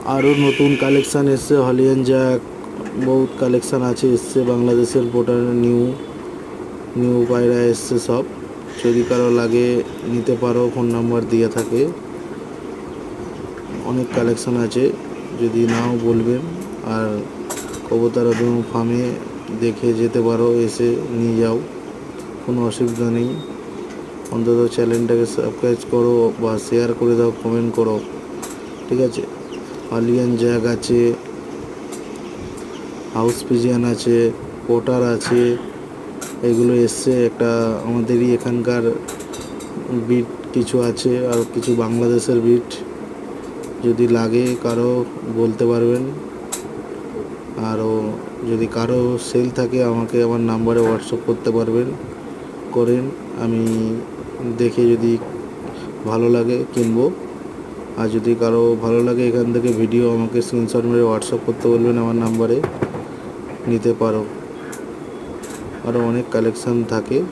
আরও নতুন কালেকশান এসছে, হলিয়ান জ্যাক বহুত কালেকশান আছে এসছে, বাংলাদেশের পোটার নিউ নিউ পায়রা এসছে সব। যদি কারো লাগে নিতে পারো, ফোন নাম্বার দেওয়া থাকে। অনেক কালেকশান আছে, যদি নাও বলবেন। আর কবুতরদ্রুম ফার্মে দেখে যেতে পারো, এসে নিয়ে যাও, কোনো অসুবিধা নেই। অন্তত চ্যানেলটাকে সাবস্ক্রাইব করো বা শেয়ার করে দাও, কমেন্ট করো, ঠিক আছে। হলিয়ান জ্যাক আছে, হাউস পিজিয়ান আছে, পোটার আছে, এগুলো এসছে। একটা আমাদেরই এখানকার বিট কিছু আছে, আর কিছু বাংলাদেশের বিট। যদি লাগে কারো বলতে পারবেন। আরও যদি কারো সেল থাকে আমাকে আমার নাম্বারে হোয়াটসঅ্যাপ করতে পারবেন, করেন। আমি দেখে যদি ভালো লাগে কিনবো। আর যদি কারো ভালো লাগে এখান থেকে ভিডিও আমাকে স্ক্রিনশট মেরে হোয়াটসঅ্যাপ করতে বলবেন, আমার নাম্বারে নিতে পারো। আরও অনেক কালেকশান থাকে।